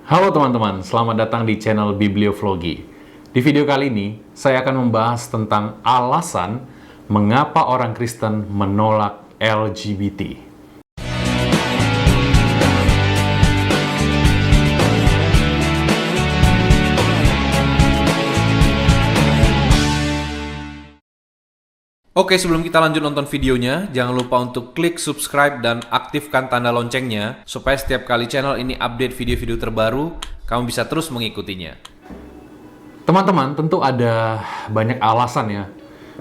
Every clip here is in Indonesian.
Halo teman-teman, selamat datang di channel Biblioflogi. Di video kali ini, saya akan membahas tentang alasan mengapa orang Kristen menolak LGBT. Oke, sebelum kita lanjut nonton videonya, jangan lupa untuk klik subscribe dan aktifkan tanda loncengnya, supaya setiap kali channel ini update video-video terbaru, kamu bisa terus mengikutinya. Teman-teman, tentu ada banyak alasan ya,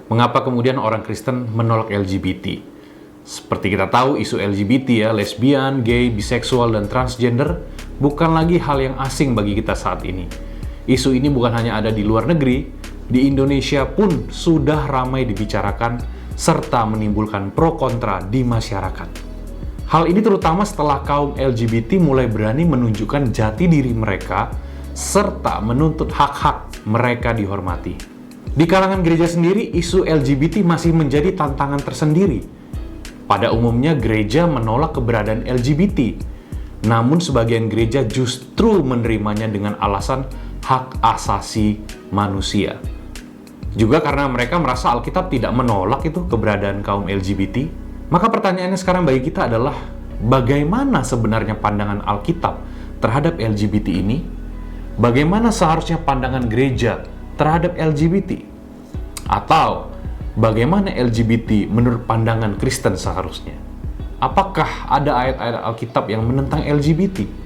mengapa kemudian orang Kristen menolak LGBT. Seperti kita tahu, isu LGBT ya, lesbian, gay, biseksual, dan transgender, bukan lagi hal yang asing bagi kita saat ini. Isu ini bukan hanya ada di luar negeri, di Indonesia pun sudah ramai dibicarakan serta menimbulkan pro kontra di masyarakat. Hal ini terutama setelah kaum LGBT mulai berani menunjukkan jati diri mereka serta menuntut hak-hak mereka dihormati. Di kalangan gereja sendiri, isu LGBT masih menjadi tantangan tersendiri. Pada umumnya gereja menolak keberadaan LGBT, namun sebagian gereja justru menerimanya dengan alasan hak asasi manusia. Juga karena mereka merasa Alkitab tidak menolak itu keberadaan kaum LGBT, maka pertanyaannya sekarang bagi kita adalah bagaimana sebenarnya pandangan Alkitab terhadap LGBT ini? Bagaimana seharusnya pandangan gereja terhadap LGBT? Atau bagaimana LGBT menurut pandangan Kristen seharusnya? Apakah ada ayat-ayat Alkitab yang menentang LGBT?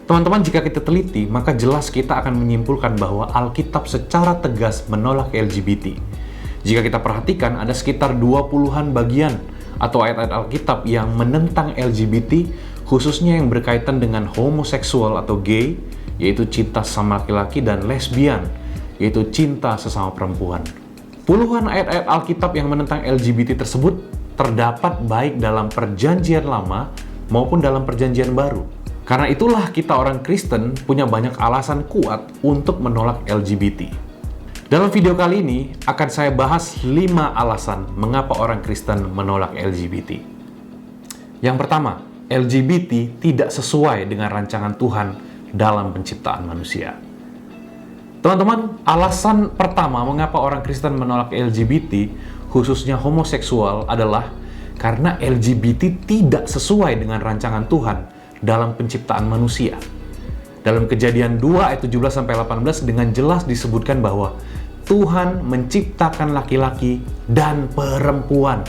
Teman-teman, jika kita teliti, maka jelas kita akan menyimpulkan bahwa Alkitab secara tegas menolak LGBT. Jika kita perhatikan, ada sekitar 20-an bagian atau ayat-ayat Alkitab yang menentang LGBT, khususnya yang berkaitan dengan homoseksual atau gay, yaitu cinta sesama laki-laki, dan lesbian, yaitu cinta sesama perempuan. Puluhan ayat-ayat Alkitab yang menentang LGBT tersebut terdapat baik dalam Perjanjian Lama maupun dalam Perjanjian Baru. Karena itulah kita orang Kristen punya banyak alasan kuat untuk menolak LGBT. Dalam video kali ini akan saya bahas 5 alasan mengapa orang Kristen menolak LGBT. Yang pertama, LGBT tidak sesuai dengan rancangan Tuhan dalam penciptaan manusia. Teman-teman, alasan pertama mengapa orang Kristen menolak LGBT, khususnya homoseksual, adalah karena LGBT tidak sesuai dengan rancangan Tuhan dalam penciptaan manusia. Dalam Kejadian 2 ayat 17-18 dengan jelas disebutkan bahwa Tuhan menciptakan laki-laki dan perempuan,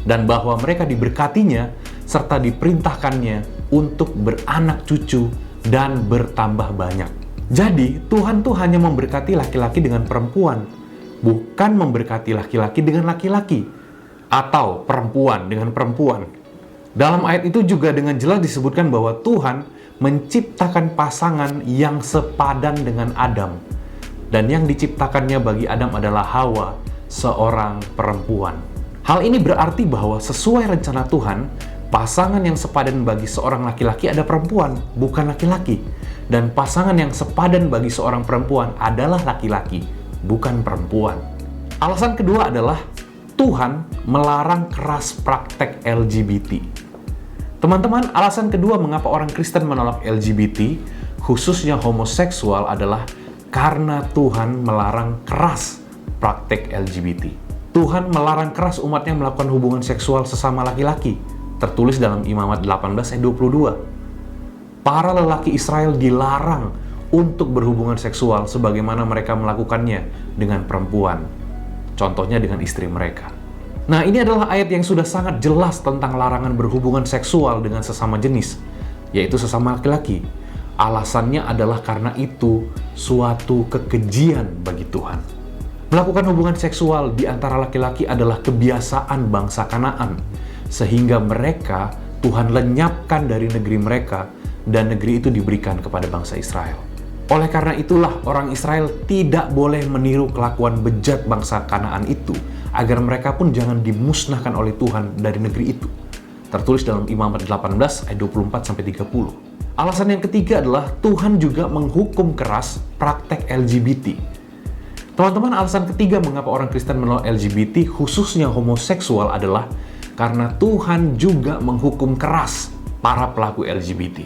dan bahwa mereka diberkatinya serta diperintahkannya untuk beranak cucu dan bertambah banyak. Jadi Tuhan tuh hanya memberkati laki-laki dengan perempuan, bukan memberkati laki-laki dengan laki-laki atau perempuan dengan perempuan. Dalam ayat itu juga dengan jelas disebutkan bahwa Tuhan menciptakan pasangan yang sepadan dengan Adam. Dan yang diciptakannya bagi Adam adalah Hawa, seorang perempuan. Hal ini berarti bahwa sesuai rencana Tuhan, pasangan yang sepadan bagi seorang laki-laki ada perempuan, bukan laki-laki. Dan pasangan yang sepadan bagi seorang perempuan adalah laki-laki, bukan perempuan. Alasan kedua adalah Tuhan melarang keras praktek LGBT. Teman-teman, alasan kedua mengapa orang Kristen menolak LGBT, khususnya homoseksual, adalah karena Tuhan melarang keras praktek LGBT. Tuhan melarang keras umatnya melakukan hubungan seksual sesama laki-laki, tertulis dalam Imamat 18 ayat 22. Para lelaki Israel dilarang untuk berhubungan seksual sebagaimana mereka melakukannya dengan perempuan, contohnya dengan istri mereka. Nah, ini adalah ayat yang sudah sangat jelas tentang larangan berhubungan seksual dengan sesama jenis, yaitu sesama laki-laki. Alasannya adalah karena itu suatu kekejian bagi Tuhan. Melakukan hubungan seksual di antara laki-laki adalah kebiasaan bangsa Kanaan, sehingga mereka Tuhan lenyapkan dari negeri mereka, dan negeri itu diberikan kepada bangsa Israel. Oleh karena itulah orang Israel tidak boleh meniru kelakuan bejat bangsa Kanaan itu, agar mereka pun jangan dimusnahkan oleh Tuhan dari negeri itu. Tertulis dalam Imamat 18 ayat 24-30. Alasan yang ketiga adalah Tuhan juga menghukum keras praktek LGBT. Teman-teman, alasan ketiga mengapa orang Kristen menolak LGBT, khususnya homoseksual, adalah karena Tuhan juga menghukum keras para pelaku LGBT.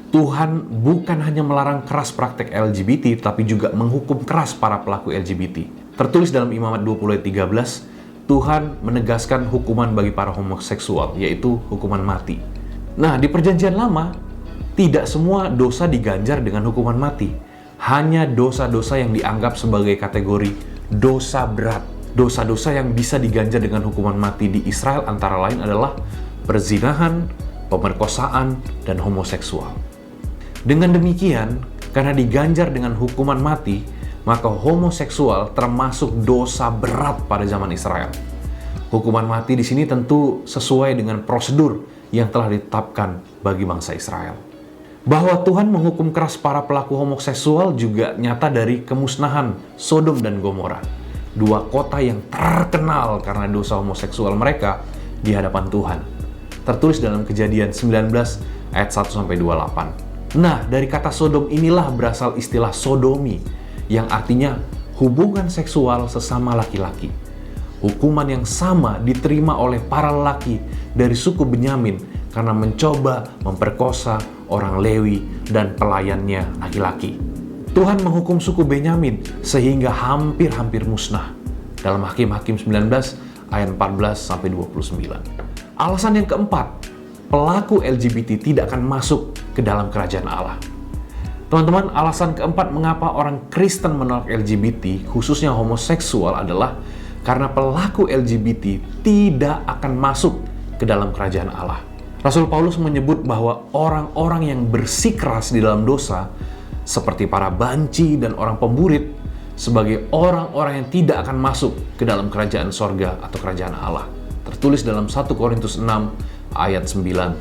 Tuhan bukan hanya melarang keras praktek LGBT, tapi juga menghukum keras para pelaku LGBT. Tertulis dalam Imamat 20 ayat 13, Tuhan menegaskan hukuman bagi para homoseksual, yaitu hukuman mati. Nah, di Perjanjian Lama, tidak semua dosa diganjar dengan hukuman mati. Hanya dosa-dosa yang dianggap sebagai kategori dosa berat. Dosa-dosa yang bisa diganjar dengan hukuman mati di Israel antara lain adalah perzinahan, pemerkosaan, dan homoseksual. Dengan demikian, karena diganjar dengan hukuman mati, maka homoseksual termasuk dosa berat pada zaman Israel. Hukuman mati di sini tentu sesuai dengan prosedur yang telah ditetapkan bagi bangsa Israel. Bahwa Tuhan menghukum keras para pelaku homoseksual juga nyata dari kemusnahan Sodom dan Gomora, dua kota yang terkenal karena dosa homoseksual mereka di hadapan Tuhan. Tertulis dalam Kejadian 19 ayat 1-28. Nah, dari kata Sodom inilah berasal istilah sodomi, yang artinya hubungan seksual sesama laki-laki. Hukuman yang sama diterima oleh para lelaki dari suku Benyamin karena mencoba memperkosa orang Lewi dan pelayannya laki-laki. Tuhan menghukum suku Benyamin sehingga hampir musnah. Dalam Hakim-Hakim 19 ayat 14-29. Alasan yang keempat, pelaku LGBT tidak akan masuk ke dalam kerajaan Allah. Teman-teman, alasan keempat mengapa orang Kristen menolak LGBT, khususnya homoseksual, adalah karena pelaku LGBT tidak akan masuk ke dalam kerajaan Allah. Rasul Paulus menyebut bahwa orang-orang yang bersikeras di dalam dosa, seperti para banci dan orang pemburit, sebagai orang-orang yang tidak akan masuk ke dalam kerajaan sorga atau kerajaan Allah. Tertulis dalam 1 Korintus 6 ayat 9-10.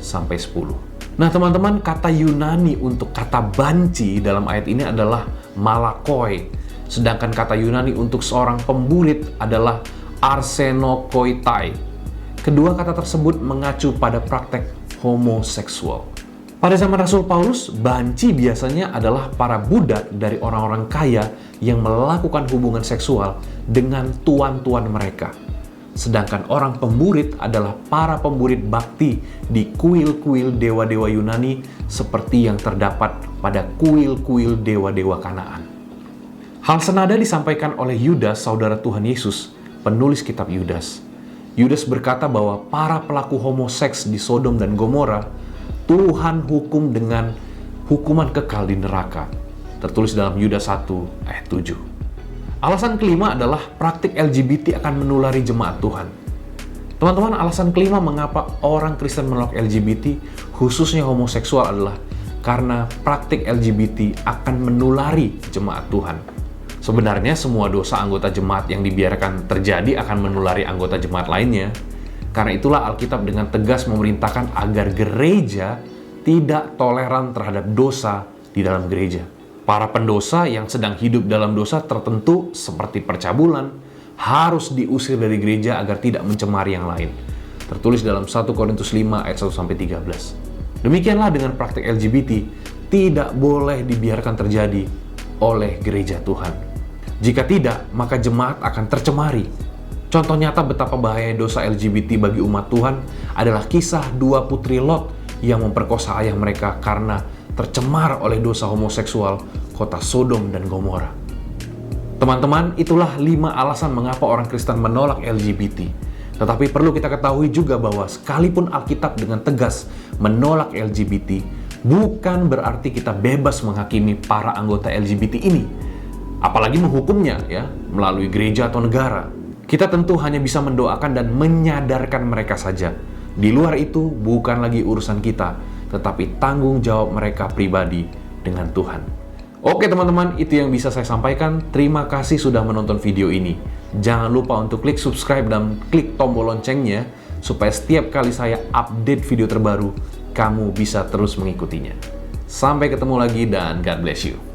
Nah teman-teman, kata Yunani untuk kata banci dalam ayat ini adalah malakoi. Sedangkan kata Yunani untuk seorang pemburit adalah arsenokoitai. Kedua kata tersebut mengacu pada praktek homoseksual. Pada zaman Rasul Paulus, banci biasanya adalah para budak dari orang-orang kaya yang melakukan hubungan seksual dengan tuan-tuan mereka. Sedangkan orang pemburit adalah para pemburit bakti di kuil-kuil dewa-dewa Yunani seperti yang terdapat pada kuil-kuil dewa-dewa Kanaan. Hal senada disampaikan oleh Yudas, saudara Tuhan Yesus, penulis kitab Yudas. Yudas berkata bahwa para pelaku homoseks di Sodom dan Gomora, Tuhan hukum dengan hukuman kekal di neraka. Tertulis dalam Yudas 1 ayat 7. Alasan kelima adalah praktik LGBT akan menulari jemaat Tuhan. Teman-teman, alasan kelima mengapa orang Kristen menolak LGBT, khususnya homoseksual, adalah karena praktik LGBT akan menulari jemaat Tuhan. Sebenarnya semua dosa anggota jemaat yang dibiarkan terjadi akan menulari anggota jemaat lainnya. Karena itulah Alkitab dengan tegas memerintahkan agar gereja tidak toleran terhadap dosa di dalam gereja. Para pendosa yang sedang hidup dalam dosa tertentu seperti percabulan harus diusir dari gereja agar tidak mencemari yang lain. Tertulis dalam 1 Korintus 5 ayat 1-13. Demikianlah dengan praktik LGBT tidak boleh dibiarkan terjadi oleh gereja Tuhan. Jika tidak, maka jemaat akan tercemari. Contoh nyata betapa bahaya dosa LGBT bagi umat Tuhan adalah kisah dua putri Lot yang memperkosa ayah mereka karena tercemar oleh dosa homoseksual kota Sodom dan Gomora. Teman-teman, itulah 5 alasan mengapa orang Kristen menolak LGBT. Tetapi perlu kita ketahui juga bahwa sekalipun Alkitab dengan tegas menolak LGBT, bukan berarti kita bebas menghakimi para anggota LGBT ini, apalagi menghukumnya ya melalui gereja atau negara. Kita tentu hanya bisa mendoakan dan menyadarkan mereka saja. Di luar itu bukan lagi urusan kita, tetapi tanggung jawab mereka pribadi dengan Tuhan. Oke teman-teman, itu yang bisa saya sampaikan. Terima kasih sudah menonton video ini. Jangan lupa untuk klik subscribe dan klik tombol loncengnya supaya setiap kali saya update video terbaru, kamu bisa terus mengikutinya. Sampai ketemu lagi dan God bless you.